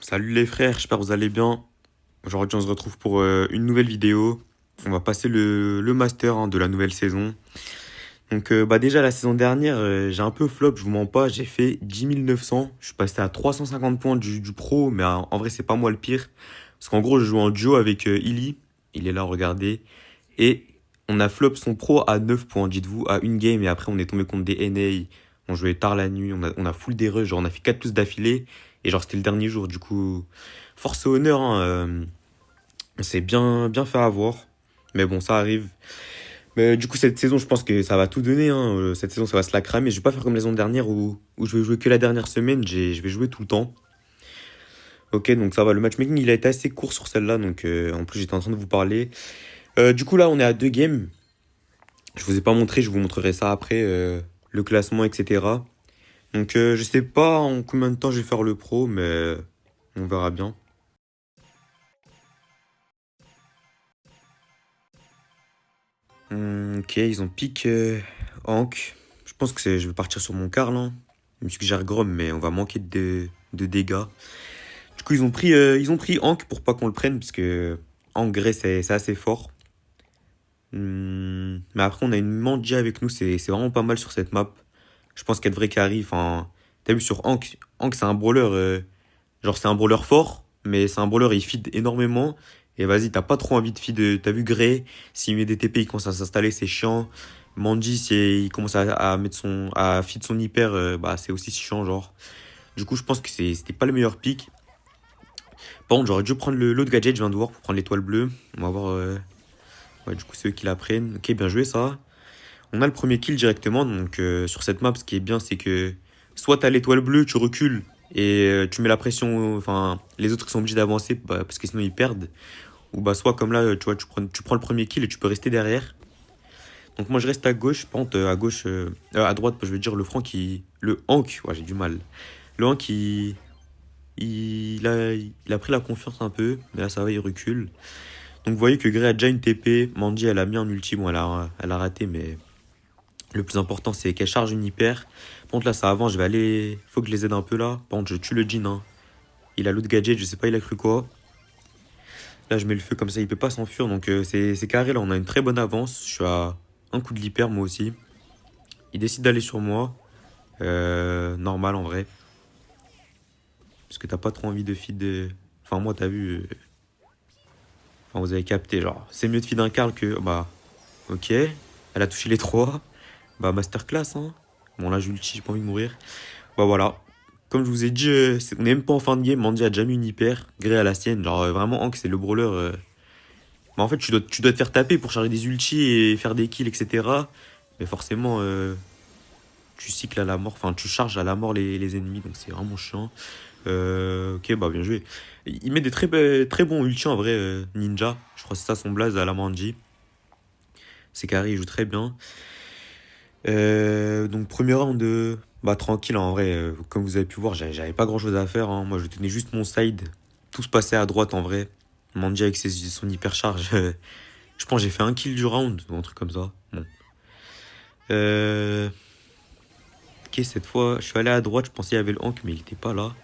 Salut les frères, j'espère que vous allez bien. Aujourd'hui, on se retrouve pour une nouvelle vidéo. On va passer le master de la nouvelle saison. Donc, déjà, la saison dernière, j'ai un peu flop, je vous mens pas. J'ai fait 10 900. Je suis passé à 350 points du pro, mais en vrai, c'est pas moi le pire. Parce qu'en gros, je joue en duo avec Illy. Il est là, regardez. Et on a flop son pro à 9 points, dites-vous, à une game. Et après, on est tombé contre des NA. On jouait tard la nuit. On a full des rushs. Genre, on a fait 4 plus d'affilée. Et genre, c'était le dernier jour. Du coup, force et honneur, hein, on s'est bien fait avoir. Mais bon, ça arrive. Mais du coup, cette saison, je pense que ça va tout donner, hein. Cette saison, ça va se la cramer. Je vais pas faire comme la saison dernière où je vais jouer que la dernière semaine. Je vais jouer tout le temps. Ok, donc ça va. Le matchmaking, il a été assez court sur celle-là. Donc, en plus, j'étais en train de vous parler. Du coup, là, on est à deux games. Je vous ai pas montré, je vous montrerai ça après, le classement, etc. Donc, je sais pas en combien de temps je vais faire le pro, mais on verra bien. Ok, ils ont pick Hank. Je pense que je vais partir sur mon Karl, hein. Même si que j'ai Grom, mais on va manquer de dégâts. Du coup, ils ont pris Hank pour pas qu'on le prenne, parce que Hank Grey, c'est assez fort. Mais après, on a une Mandia avec nous, c'est vraiment pas mal sur cette map. Je pense qu'elle devrait carry. Enfin, t'as vu sur Hank, Hank c'est un brawler, genre c'est un brawler fort, mais c'est un brawler, il feed énormément. Et vas-y, t'as pas trop envie de feed. T'as vu Grey, s'il met des TP, il commence à s'installer, c'est chiant. Manji, il commence à feed son hyper, bah c'est aussi chiant, genre. Du coup, je pense que c'était pas le meilleur pick. Par contre, j'aurais dû prendre l'autre gadget, je viens de voir, pour prendre l'étoile bleue. On va voir. Ouais, du coup, c'est eux qui la prennent. Ok, bien joué ça. On a le premier kill directement. Donc, sur cette map, ce qui est bien, c'est que soit t'as l'étoile bleue, tu recules et tu mets la pression. Enfin, les autres sont obligés d'avancer, bah, parce que sinon ils perdent. Ou bah, soit comme là, tu vois, tu prends le premier kill et tu peux rester derrière. Donc, moi, je reste à gauche. Par contre, à gauche, à droite, je veux dire, le Franck, le Hank, ouais, j'ai du mal. Le Hank, il a pris la confiance un peu, mais là, ça va, il recule. Donc, vous voyez que Grey a déjà une TP. Mandy, elle a mis un ulti. Bon, elle a raté, mais le plus important, c'est qu'elle charge une hyper. Par contre, là, ça avance. Je vais aller. Faut que je les aide un peu là. Par contre, je tue le Jin, hein. Il a l'autre gadget. Je sais pas, il a cru quoi. Là, je mets le feu comme ça. Il peut pas s'enfuir. Donc, c'est carré. Là, on a une très bonne avance. Je suis à un coup de l'hyper, moi aussi. Il décide d'aller sur moi. Normal en vrai. Parce que t'as pas trop envie de feed. Enfin, moi, t'as vu. Enfin, vous avez capté. Genre, c'est mieux de feed un Karl que. Bah, ok. Elle a touché les trois. Bah, masterclass, hein. Bon, là, j'ulti. J'ai pas envie de mourir. Bah voilà. Comme je vous ai dit, on n'est même pas en fin de game. Mandy a déjà mis une hyper. Grey à la sienne. Genre vraiment, Hank, c'est le brawler. Mais en fait, tu dois te faire taper pour charger des ultis et faire des kills, etc. Mais forcément, tu cycles à la mort. Enfin, tu charges à la mort les ennemis. Donc c'est vraiment chiant. Ok, bah bien joué. Il met des très bons ultis en vrai, Ninja. Je crois que c'est ça son blaze à la Mandy. C'est carré, il joue très bien. Donc premier round de. Bah tranquille, hein, en vrai, comme vous avez pu voir, j'avais pas grand chose à faire, hein. Moi je tenais juste mon side. Tout se passait à droite en vrai. Mandy avec son hypercharge. Je pense que j'ai fait un kill du round ou un truc comme ça. Bon. Euh, ok, cette fois, je suis allé à droite, je pensais qu'il y avait le Hank, mais il était pas là.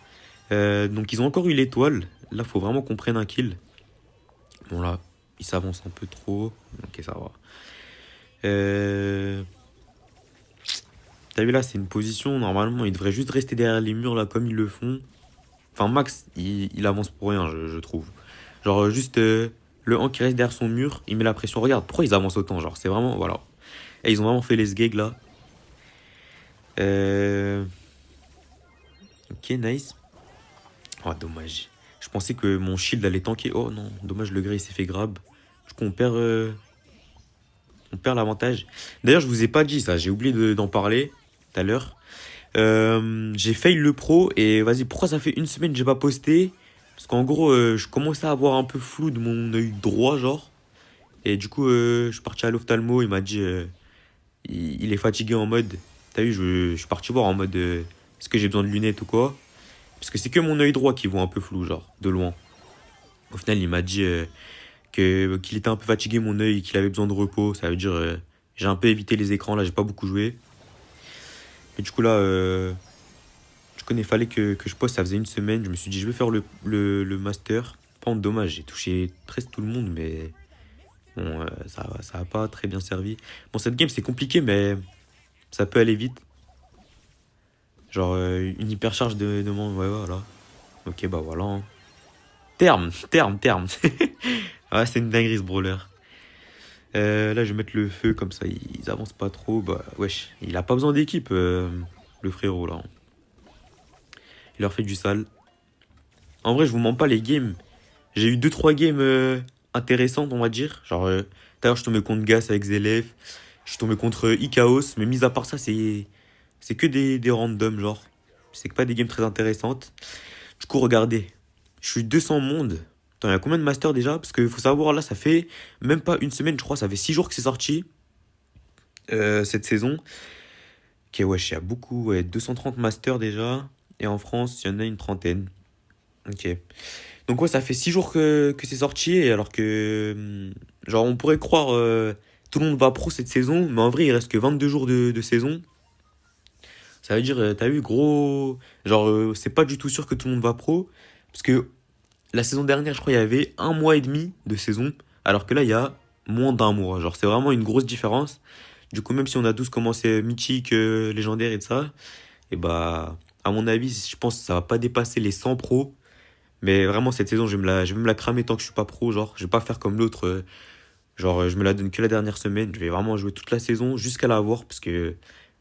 Donc ils ont encore eu l'étoile. Là, faut vraiment qu'on prenne un kill. Bon là, il s'avance un peu trop. Ok, ça va. Euh, T'as vu là, c'est une position, normalement, ils devraient juste rester derrière les murs là comme ils le font. Enfin, Max, il avance pour rien, je trouve. Genre, juste le Han qui reste derrière son mur, il met la pression. Regarde, pourquoi ils avancent autant? Genre, c'est vraiment. Voilà. Et ils ont vraiment fait les sgegs là. Euh... Ok, nice. Oh, dommage. Je pensais que mon shield allait tanker. Oh non, dommage, le grey il s'est fait grab. Du coup, on perd l'avantage. D'ailleurs, je vous ai pas dit ça, j'ai oublié d'en parler tout à l'heure. J'ai fail le pro et vas-y, pourquoi ça fait une semaine que j'ai pas posté? Parce qu'en gros, je commençais à avoir un peu flou de mon œil droit, genre. Et du coup, je suis parti à l'ophtalmo, il m'a dit, il est fatigué en mode. T'as vu, je suis parti voir en mode, est-ce que j'ai besoin de lunettes ou quoi? Parce que c'est que mon œil droit qui voit un peu flou, genre, de loin. Au final, il m'a dit qu'il était un peu fatigué, mon œil, qu'il avait besoin de repos. Ça veut dire, j'ai un peu évité les écrans, là, j'ai pas beaucoup joué. Et connais, fallait que je poste, ça faisait une semaine. Je me suis dit, je vais faire le master. Par contre, dommage, j'ai touché presque tout le monde, mais bon, ça a pas très bien servi. Bon, cette game, c'est compliqué, mais ça peut aller vite. Genre, une hypercharge de mon. Ouais, voilà. Ok, bah voilà, hein. Terme, terme, terme. Ouais, c'est une dinguerie ce brawler. Là, je vais mettre le feu, comme ça, ils avancent pas trop. Bah, wesh, il a pas besoin d'équipe, le frérot, là. Il leur fait du sale. En vrai, je vous mens pas, les games. J'ai eu deux trois games intéressantes, on va dire. Genre, tout à l'heure, je suis tombé contre Gas avec Zelef. Je suis tombé contre Ikaos. Mais mis à part ça, c'est que des randoms, genre. C'est que pas des games très intéressantes. Du coup, regardez. Je suis 200 mondes. Attends, il y a combien de masters déjà? Parce qu'il faut savoir, là, ça fait même pas une semaine, je crois. Ça fait 6 jours que c'est sorti, cette saison. Ok, wesh, il y a beaucoup. Ouais, 230 masters déjà. Et en France, il y en a une trentaine. Ok. Donc ouais, ça fait 6 jours que c'est sorti, et alors que... genre, on pourrait croire tout le monde va pro cette saison, mais en vrai, il reste que 22 jours de saison. Ça veut dire, t'as vu, gros... Genre, c'est pas du tout sûr que tout le monde va pro, parce que la saison dernière, je crois, il y avait un mois et demi de saison, alors que là, il y a moins d'un mois. Genre, c'est vraiment une grosse différence. Du coup, même si on a tous commencé mythique, légendaire et de ça, et bah, à mon avis, je pense que ça va pas dépasser les 100 pros. Mais vraiment, cette saison, je vais me la cramer tant que je suis pas pro. Genre, je vais pas faire comme l'autre. Genre, je me la donne que la dernière semaine. Je vais vraiment jouer toute la saison jusqu'à la avoir. Parce que,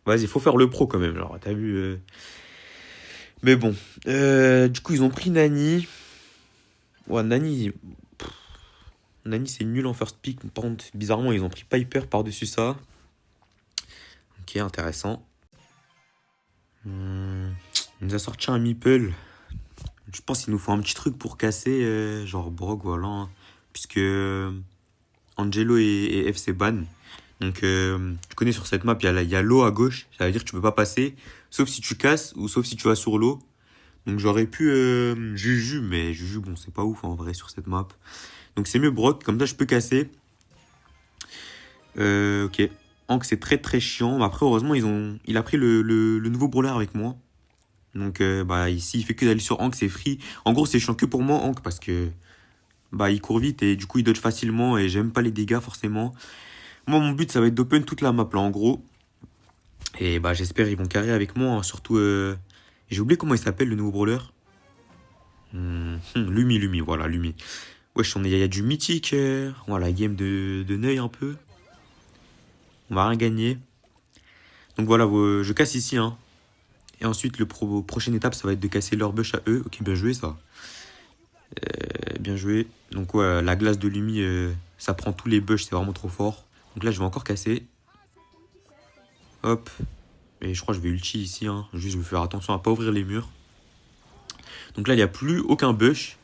vas-y, il faut faire le pro quand même. Genre, t'as vu. Mais bon. Du coup, ils ont pris Nani. Ouais, Nani. Nani, c'est nul en first pick. Par contre, bizarrement, ils ont pris Piper par-dessus ça. Ok, intéressant. Il nous a sorti un Meeple. Je pense qu'il nous faut un petit truc pour casser. Genre, Brock, voilà, hein. Puisque. Angelo et FC ban. Donc, tu connais sur cette map, il y a l'eau à gauche. Ça veut dire que tu peux pas passer, sauf si tu casses ou sauf si tu vas sur l'eau. Donc, j'aurais pu Juju, mais Juju, bon, c'est pas ouf en vrai sur cette map. Donc, c'est mieux Brock, comme ça, je peux casser. Ok. Hank, c'est très très chiant. Mais après, heureusement, il a pris le nouveau brawler avec moi. Donc, bah, ici, il fait que d'aller sur Hank, c'est free. En gros, c'est chiant que pour moi, Hank, parce que bah, il court vite et du coup, il dodge facilement et j'aime pas les dégâts forcément. Moi, mon but, ça va être d'open toute la map, là, en gros. Et bah, j'espère ils vont carrer avec moi, hein. Surtout, j'ai oublié comment il s'appelle, le nouveau brawler. Lumi, voilà, Lumi. Wesh, il y a du mythique. Voilà, game de Neuil un peu. On va rien gagner. Donc voilà, je casse ici, hein. Et ensuite, prochaine étape, ça va être de casser leur bush à eux. Ok, bien joué, ça. Bien joué. Donc ouais, la glace de Lumi, ça prend tous les bush, c'est vraiment trop fort. Donc là, je vais encore casser. Hop. Et je crois que je vais ulti ici, hein. Juste, je vais faire attention à pas ouvrir les murs. Donc là, il n'y a plus aucun bush.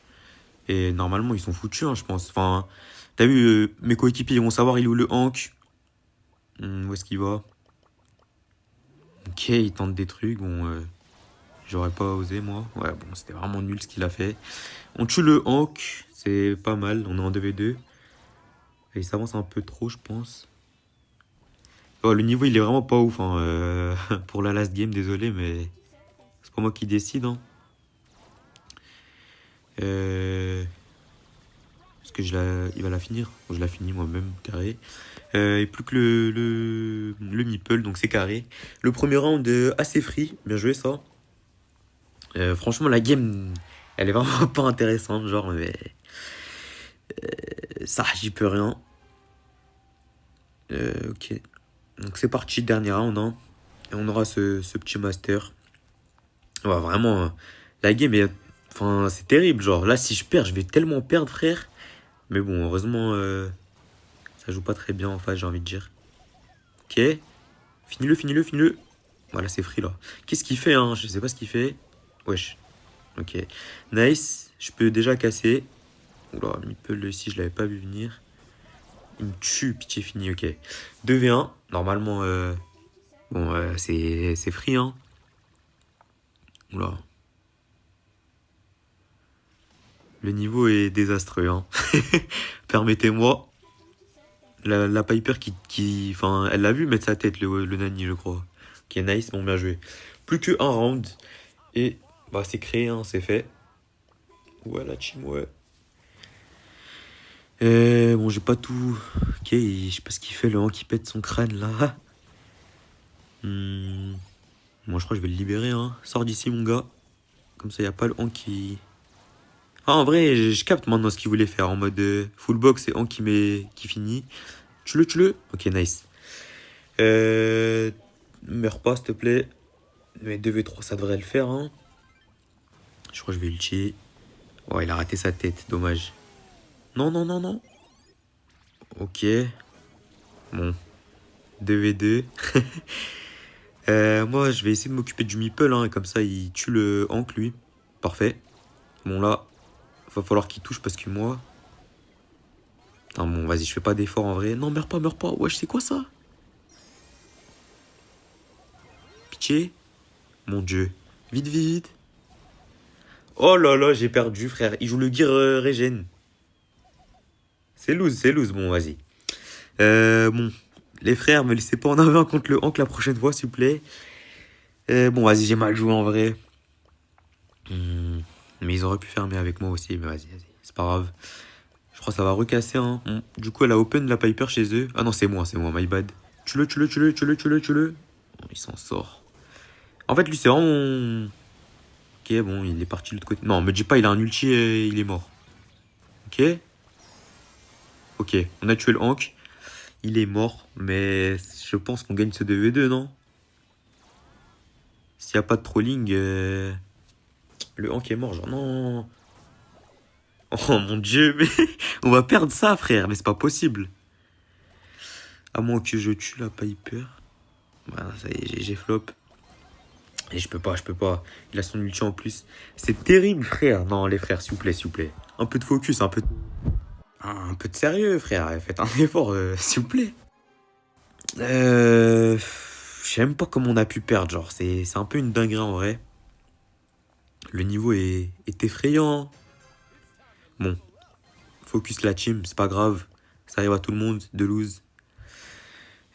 Et normalement, ils sont foutus, hein, je pense. Enfin, t'as vu, mes coéquipiers, ils vont savoir il est où le Hank. Où est-ce qu'il va? Ok, il tente des trucs. Bon, j'aurais pas osé, moi. Ouais, bon, c'était vraiment nul ce qu'il a fait. On tue le Hank. C'est pas mal. On est en 2v2. Et il s'avance un peu trop, je pense. Oh, le niveau, il est vraiment pas ouf, hein. Pour la last game, désolé, mais c'est pas moi qui décide, hein. Est-ce que il va la finir? Je la finis moi-même, carré. Et plus que le meeple, donc c'est carré. Le premier round assez free, bien joué ça. Franchement, la game, elle est vraiment pas intéressante, genre, mais ça, j'y peux rien. Ok. Donc c'est parti, dernier round, hein. Et on aura ce petit master. Ouais, vraiment, la game est. Enfin, c'est terrible, genre, là, si je perds, je vais tellement perdre, frère. Mais bon, heureusement, ça joue pas très bien en face, j'ai envie de dire. Ok. Finis-le. Voilà, c'est free, là. Qu'est-ce qu'il fait, hein? Je sais pas ce qu'il fait. Wesh. Ok. Nice. Je peux déjà casser. Oula, Meeple, ici, je l'avais pas vu venir. Il me tue, pitié fini, ok. 2v1. Normalement, bon, c'est free, hein. Oula. Le niveau est désastreux, hein. Permettez-moi. La Piper enfin, elle l'a vu mettre sa tête, le Nani, je crois. Ok, nice, bon, bien joué. Plus que un round. Et bah c'est créé, hein, c'est fait. Ouais, la team, ouais. Bon, j'ai pas tout. Ok, je sais pas ce qu'il fait, le Han qui pète son crâne là. Bon, je crois que je vais le libérer, hein. Sors d'ici, mon gars. Comme ça, y a pas le Han qui. Ah, en vrai, je capte maintenant ce qu'il voulait faire. En mode full box et Han qui finit. Tue-le, tue-le. Ok, nice. Meurs pas, s'il te plaît. Mais 2v3, ça devrait le faire, hein. Je crois que je vais le tuer. Oh, il a raté sa tête, dommage. Non, non, non, non. Ok. Bon. 2v2. Moi, je vais essayer de m'occuper du meeple, hein. Comme ça, il tue le Hank, lui. Parfait. Bon, là, va falloir qu'il touche parce que moi. Putain, bon, vas-y, je fais pas d'effort en vrai. Non, meurs pas, meurs pas. Wesh, c'est quoi ça? Pitié. Mon dieu. Vite, vite, vite. Oh là là, j'ai perdu, frère. Il joue le gear régène. C'est loose, c'est loose. Bon, vas-y. Bon. Les frères, me laissez pas en avoir un contre le Hank la prochaine fois, s'il vous plaît. Bon, vas-y, j'ai mal joué en vrai. Mais ils auraient pu fermer avec moi aussi. Mais vas-y, vas-y. C'est pas grave. Je crois que ça va recasser, hein. Du coup, elle a open la Piper chez eux. Ah non, c'est moi, my bad. Tue-le, tue-le, tue-le, tue-le, tue-le, tue-le. Bon, il s'en sort. En fait, lui, c'est vraiment mon... Ok, bon, il est parti de l'autre côté. Non, me dis pas, il a un ulti et il est mort. Ok. Ok, on a tué le Hank. Il est mort, mais je pense qu'on gagne ce 2v2, non? S'il n'y a pas de trolling, le Hank est mort, genre non. Oh mon dieu, mais on va perdre ça, frère, mais c'est pas possible. À moins que je tue la Piper. Voilà, ça y est, j'ai flop. Et je peux pas, je peux pas. Il a son ulti en plus. C'est terrible, frère. Non, les frères, s'il vous plaît, s'il vous plaît. Un peu de focus, un peu de sérieux, frère. Faites un effort, s'il vous plaît. Je sais même pas comment on a pu perdre. Genre, c'est un peu une dinguerie en vrai. Le niveau est effrayant. Bon, focus la team, c'est pas grave. Ça arrive à tout le monde de lose.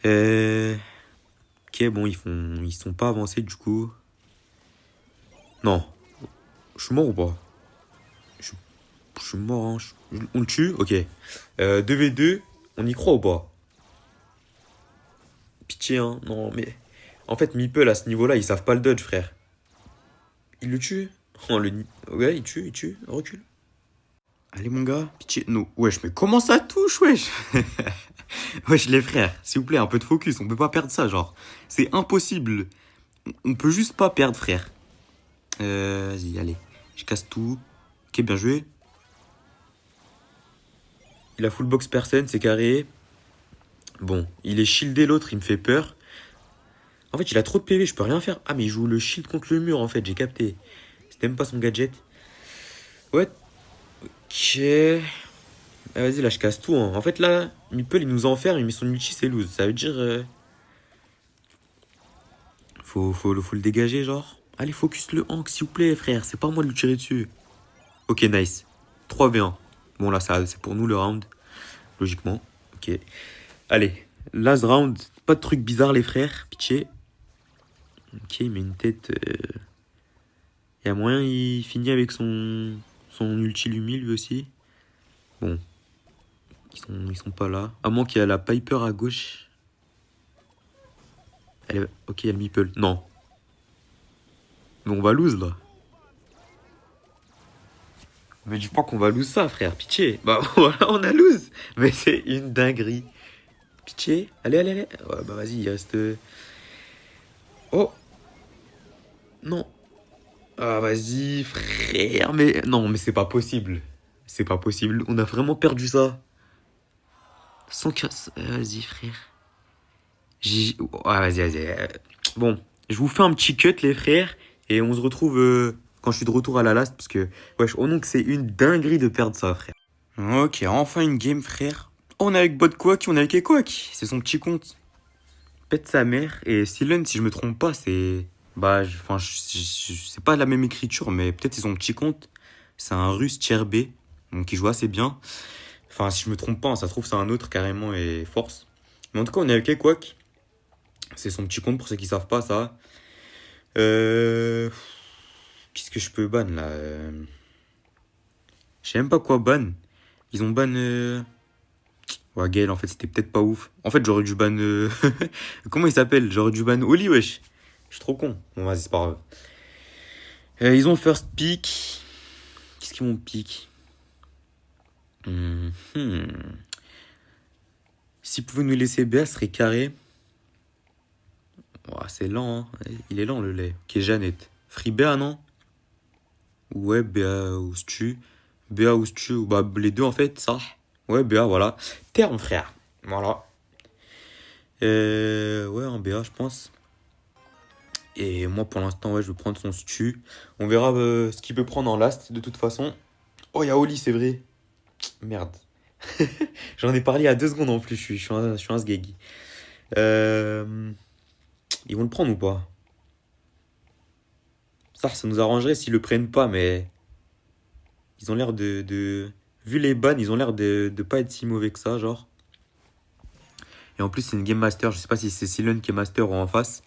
Ok, bon, ils sont pas avancés du coup. Non, je suis mort ou pas? Je suis mort, hein. On le tue? Ok. 2v2, on y croit ou pas? Pitié, hein. Non, mais... En fait, Meeple, à ce niveau-là, ils savent pas le dodge, frère. Il le tue? Oh, ouais, il tue, recule. Allez, mon gars, pitié. Non, wesh, mais comment ça touche, wesh? Wesh, les frères, s'il vous plaît, un peu de focus. On peut pas perdre ça, genre. C'est impossible. On peut juste pas perdre, frère. Vas-y, allez. Je casse tout. Ok, bien joué. Il a full box personne, c'est carré. Bon, il est shieldé l'autre, il me fait peur. En fait, il a trop de PV, je peux rien faire. Ah, mais il joue le shield contre le mur, en fait, j'ai capté. C'était même pas son gadget. Ouais. Ok. Ah, vas-y, là, je casse tout, hein. En fait, là, Meeple, il nous enferme, il met son ulti, c'est loose. Ça veut dire... Faut le dégager, genre. Allez, focus le Hank, s'il vous plaît, frère. C'est pas moi de lui tirer dessus. Ok, nice. 3v1. Bon, là, c'est pour nous, le round. Logiquement. Ok. Allez, last round. Pas de trucs bizarres, les frères. Pitié. Ok, il met une tête... Il y a moyen, il finit avec son ulti Lumi, lui aussi. Bon. Ils sont pas là. À moins qu'il y a la Piper à gauche. Ok, il y a le Meeple. Non. Mais on va lose, là. Mais dis pas qu'on va lose ça, frère. Pitié. Bah voilà, on a lose. Mais c'est une dinguerie. Pitié. Allez, allez, allez. Ouais, bah vas-y, il reste... Oh. Non. Ah, vas-y, frère. Mais non, mais c'est pas possible. C'est pas possible. On a vraiment perdu ça. Sans casse. Vas-y, frère. Ah, vas-y, vas-y. Bon, je vous fais un petit cut, les frères. Et on se retrouve quand je suis de retour à la last. Parce que, wesh, oh non, que c'est une dinguerie de perdre ça, frère. Ok, enfin une game, frère. Oh, on est avec Botquack, on est avec Equack. C'est son petit compte. Pète sa mère. Et Silen, si je me trompe pas, c'est... Bah, enfin, c'est pas la même écriture, mais peut-être c'est son petit compte. C'est un russe tier B. Donc, il joue assez bien. Enfin, si je me trompe pas, hein, ça se trouve, c'est un autre carrément et force. Mais en tout cas, on est avec Equack. C'est son petit compte pour ceux qui savent pas ça. Qu'est-ce que je peux ban là Je sais même pas quoi ban. Ils ont ban. Ouais, Gaël, en fait, c'était peut-être pas ouf. En fait, j'aurais dû ban. Comment il s'appelle? J'aurais dû ban Oli, wesh. Je suis trop con. Bon, vas-y, c'est pas grave. Ils ont first pick. Qu'est-ce qu'ils vont pick? Hmm. S'ils pouvaient nous laisser BA, ce serait carré. Ouah, c'est lent, hein. Il est lent le lait. Ok, Jeannette. Free BA, non? Ouais, BA ou Stu. BA ou Stu. Ou bah, les deux en fait, ça. Ouais, BA, voilà. Terme, frère. Voilà. Ouais, un BA, je pense. Et moi, pour l'instant, ouais, je vais prendre son Stu. On verra ce qu'il peut prendre en last, de toute façon. Oh, il y a Oli, c'est vrai. Merde. J'en ai parlé il y a 2 secondes en plus. Je suis un sgeg. Euh, Ils vont le prendre ou pas? Ça nous arrangerait s'ils le prennent pas, mais ils ont l'air Vu les bans, ils ont l'air de pas être si mauvais que ça, genre. Et en plus, c'est une Game Master. Je sais pas si c'est Silon qui est Master ou en face.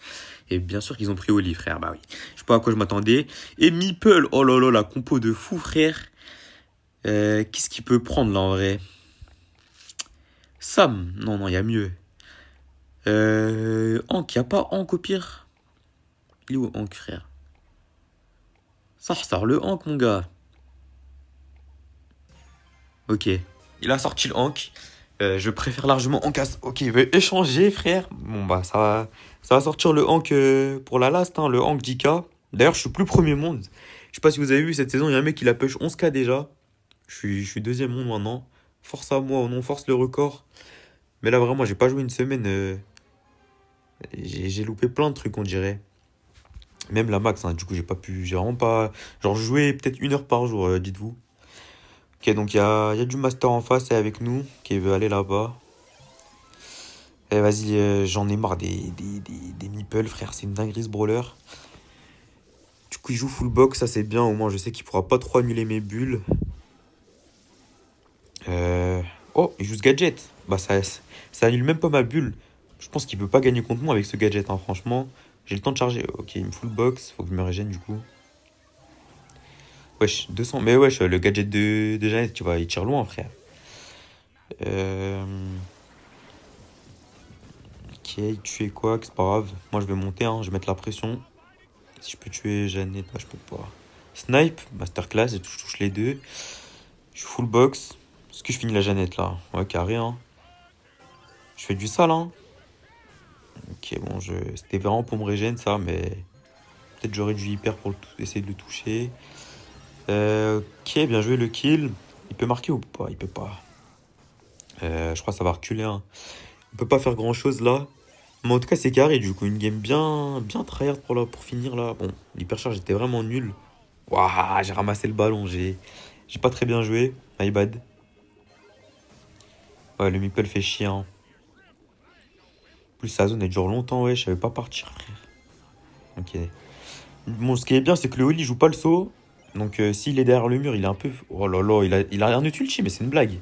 Et bien sûr qu'ils ont pris Oli, frère. Bah oui. Je sais pas à quoi je m'attendais. Et Meeple. Oh là là, la compo de fou, frère. Qu'est-ce qu'il peut prendre là en vrai? Sam. Non, non, il y a mieux. Hank. Y a pas Hank au pire? Il est où Hank, frère? Ça ressort le Hank, mon gars. Ok. Il a sorti le Hank. Je préfère largement Hank. Ok, il veut échanger, frère. Bon, bah, ça va sortir le Hank pour la last, hein, le Hank 10K. D'ailleurs, je suis plus premier monde. Je sais pas si vous avez vu, cette saison, il y a un mec qui l'a push 11K déjà. Je suis deuxième monde maintenant. Force à moi, on force le record. Mais là, vraiment, j'ai pas joué une semaine. J'ai loupé plein de trucs, on dirait. Même la max, hein, du coup, j'ai pas pu. J'ai vraiment pas. Genre, joué peut-être 1 heure par jour, dites-vous. Ok, donc il y a du master en face et avec nous qui veut aller là-bas. Eh, vas-y, j'en ai marre des meeples, frère, c'est une dinguerie ce brawler. Du coup, il joue full box, ça c'est bien, au moins je sais qu'il pourra pas trop annuler mes bulles. Euh... Oh, il joue ce gadget. Bah, ça annule même pas ma bulle. Je pense qu'il peut pas gagner contre moi avec ce gadget, hein, franchement. J'ai le temps de charger. Ok, il me full box, faut que je me régène du coup. Wesh, 200. Mais wesh, le gadget de Jeannette, tu vois, il tire loin, frère. Euh... Ok, tuer quoi, c'est pas grave. Moi je vais monter, hein, je vais mettre la pression. Si je peux tuer Jeannette, là je peux pas. Snipe, masterclass, je touche les deux. Je suis full box. Est-ce que je finis la Jeannette là? Ouais, carré, hein. Je fais du sale, hein. Ok, bon, c'était vraiment pour me régénérer ça, mais peut-être j'aurais dû hyper pour essayer de le toucher. Ok, bien joué le kill. Il peut marquer ou pas? Il peut pas. Je crois que ça va reculer, hein. On peut pas faire grand chose là. Mais en tout cas, c'est carré du coup. Une game bien, bien tryhard pour finir là. Bon, l'hypercharge était vraiment nul. Waouh, j'ai ramassé le ballon. J'ai pas très bien joué. My bad. Ouais, le meeple fait chier, hein. En plus, sa zone elle dure longtemps, ouais. Je savais pas partir, frère. Ok. Bon, ce qui est bien, c'est que le Oli joue pas le saut. Donc, s'il est derrière le mur, il est un peu. Oh là là, il a rien de ulti, mais c'est une blague.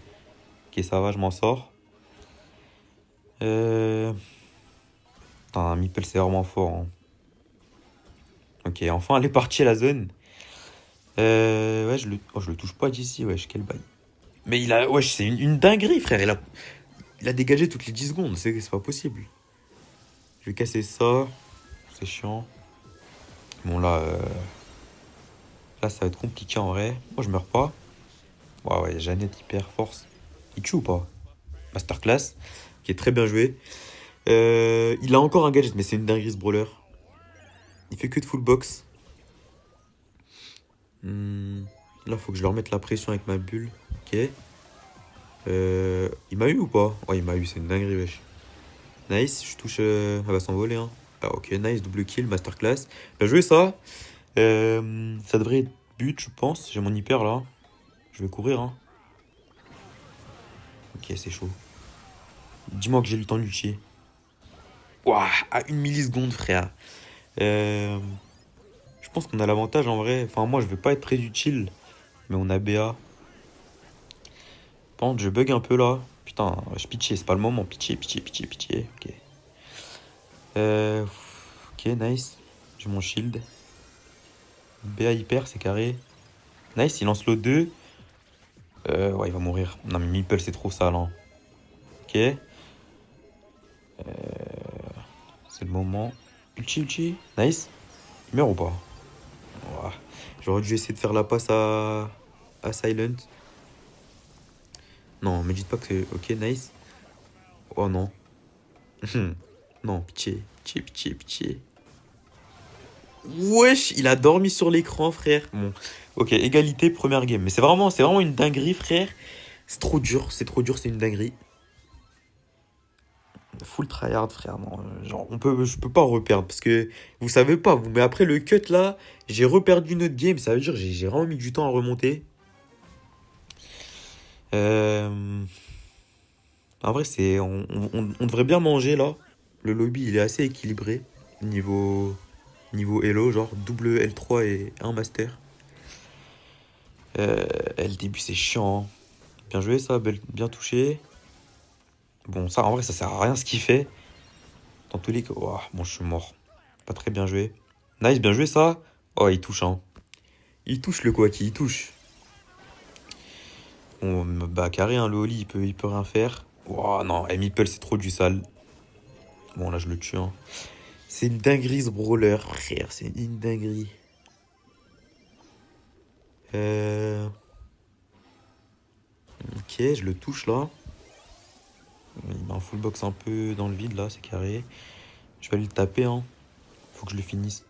Ok, ça va, je m'en sors. Euh. Putain, meeple, c'est vraiment fort, hein. Ok, enfin, elle est partie à la zone. Ouais, je le touche pas d'ici, wesh, quel bail. Mais wesh, c'est une dinguerie, frère. Il a dégagé toutes les 10 secondes, c'est pas possible. Je vais casser ça, c'est chiant. Bon, là, ça va être compliqué en vrai. Moi, je meurs pas. Ouais, ouais, Jeannette hyper force. Il tue ou pas? Masterclass, qui est très bien joué. Il a encore un gadget, mais c'est une dinguerie ce brawler. Il fait que de full box. Là, faut que je leur mette la pression avec ma bulle. Ok. Il m'a eu ou pas? Ouais, il m'a eu, c'est une dinguerie, wesh. Nice, je touche. Elle va s'envoler, hein. Ah, ok, nice, double kill, masterclass. Bien joué ça. Ça devrait être but, je pense. J'ai mon hyper là. Je vais courir, hein. Ok, c'est chaud. Dis-moi que j'ai le temps de lutter. Ouah, à 1 milliseconde, frère. Je pense qu'on a l'avantage en vrai. Enfin, moi, je veux pas être très utile. Mais on a BA. Par contre, je bug un peu là. Putain, je pitié, c'est pas le moment. Pitié, pitié, pitié, pitié. Ok. Ok, nice. J'ai mon shield. BA hyper, c'est carré. Nice, il lance l'eau 2. Ouais, il va mourir. Non, mais Meeple, c'est trop sale, hein. Ok. C'est le moment. Ulti, ulti. Nice. Il meurt ou pas? Ouah. J'aurais dû essayer de faire la passe à Silent. Non, me dites pas que... Ok, nice. Oh non. Non, pitié, pitié, pitié, pitié. Wesh, il a dormi sur l'écran, frère. Bon, ok, égalité, première game. Mais c'est vraiment une dinguerie, frère. C'est trop dur, c'est une dinguerie. Full tryhard, frère. Non, genre, je peux pas reperdre parce que vous savez pas, vous. Mais après le cut là, j'ai reperdu une autre game. Ça veut dire que j'ai vraiment mis du temps à remonter. Euh, En vrai, on devrait bien manger là. Le lobby, il est assez équilibré. Niveau Elo, genre double L3 et un master. Le début, c'est chiant, hein. Bien joué, ça, bien touché. Bon, ça, en vrai, ça sert à rien ce qu'il fait. Dans tous les cas. Ouah, bon, je suis mort. Pas très bien joué. Nice, bien joué, ça. Oh, il touche, hein. Il touche le Kwaki, il touche. Bon, bah, carré, hein, le Oli, il peut rien faire. Ouah, non, Meeple, c'est trop du sale. Bon, là, je le tue, hein. C'est une dinguerie, ce brawler, frère. C'est une dinguerie. Euh... Ok, je le touche, là. Il met un full box un peu dans le vide, là, c'est carré. Je vais aller le taper, hein. Faut que je le finisse.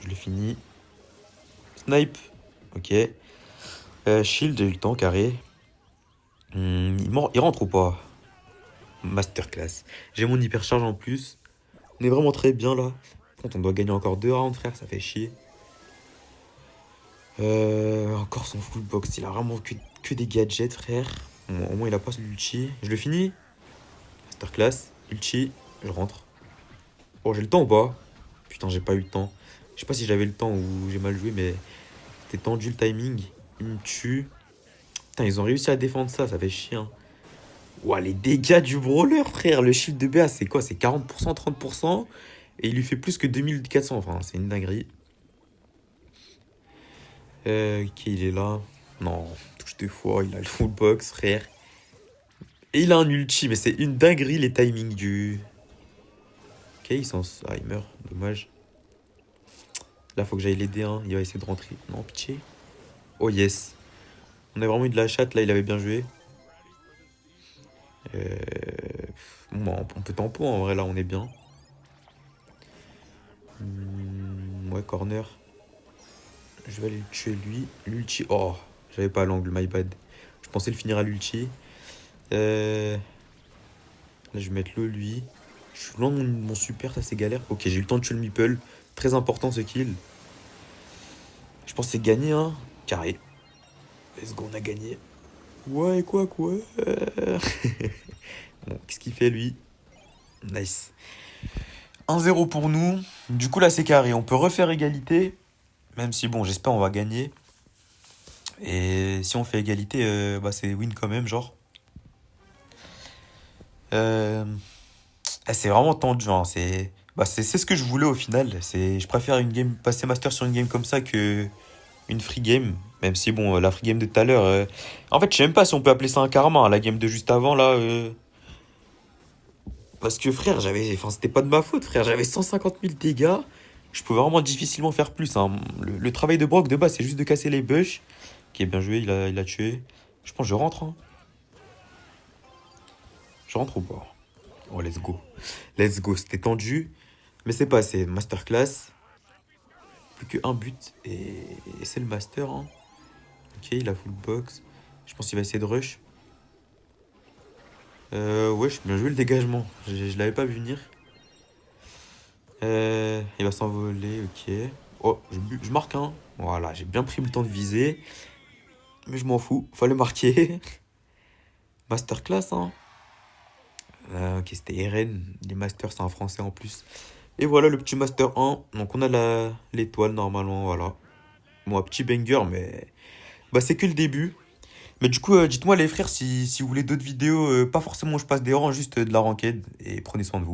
Je le finis. Snipe. Ok. Shield, j'ai eu le temps, carré. Il rentre ou pas? Masterclass. J'ai mon hypercharge en plus. On est vraiment très bien là. Quand on doit gagner encore 2 rounds, frère, ça fait chier. Encore son full box. Il a vraiment que des gadgets, frère. Bon, au moins, il a pas l'ulti. Je le finis. Masterclass. Ulti. Je rentre. Oh, j'ai le temps ou pas? Putain, j'ai pas eu le temps. Je sais pas si j'avais le temps ou j'ai mal joué, mais c'était tendu le timing. Il me tue. Putain, ils ont réussi à défendre ça, ça fait chier, hein. Ouah, les dégâts du brawler, frère. Le shield de BA, c'est quoi? C'est 40%, 30%. Et il lui fait plus que 2400. Enfin, c'est une dinguerie. Ok, il est là. Non, touche 2 fois. Il a le full box, frère. Et il a un ulti, mais c'est une dinguerie les timings du. Ok, ah, il meurt. Dommage. Là, faut que j'aille l'aider, hein. Il va essayer de rentrer. Non, pitié. Oh yes. On a vraiment eu de la chatte. Là, il avait bien joué. Euh... Bon, bah, on peut tempo en vrai, là, on est bien. Ouais, corner. Je vais aller le tuer lui. L'ulti. Oh, j'avais pas l'angle, my bad. Je pensais le finir à l'ulti. Là, je vais mettre le lui. Je suis loin de mon super, ça c'est galère. Ok, j'ai eu le temps de tuer le meeple. Très important ce kill. Je pense que c'est gagné, hein. Carré. Let's go, on a gagné. Ouais, quoi. Bon, qu'est-ce qu'il fait lui? Nice. 1-0 pour nous. Du coup, là, c'est carré. On peut refaire égalité. Même si, bon, j'espère on va gagner. Et si on fait égalité, bah, c'est win quand même, genre. Euh, c'est vraiment tendu, hein. C'est ce que je voulais au final. Je préfère une game, passer master sur une game comme ça que une free game. Même si, bon, la free game de tout à l'heure. En fait, je sais même pas si on peut appeler ça un karma, hein, la game de juste avant, là. Parce que, frère, enfin, c'était pas de ma faute, frère. J'avais 150 000 dégâts. Je pouvais vraiment difficilement faire plus, hein. Le travail de Brock de base, c'est juste de casser les bush. Qui est bien joué, il a tué. Je pense que je rentre, hein. Je rentre ou pas? Oh, let's go. Let's go, c'était tendu. Mais c'est pas assez. Masterclass. Plus qu'un but. Et c'est le master, hein. Ok, il a full box. Je pense qu'il va essayer de rush. Ouais, bien joué le dégagement. Je l'avais pas vu venir. Il va s'envoler, ok. Oh, je marque, hein. Voilà, j'ai bien pris le temps de viser. Mais je m'en fous, fallait marquer. Masterclass, hein. Ok, c'était Eren. Les masters, c'est en français en plus. Et voilà le petit master 1. Donc on a l'étoile normalement, voilà. Bon, un petit banger, mais bah, c'est que le début. Mais du coup, dites-moi les frères si vous voulez d'autres vidéos, pas forcément où je passe des rangs, juste de la ranked. Et prenez soin de vous.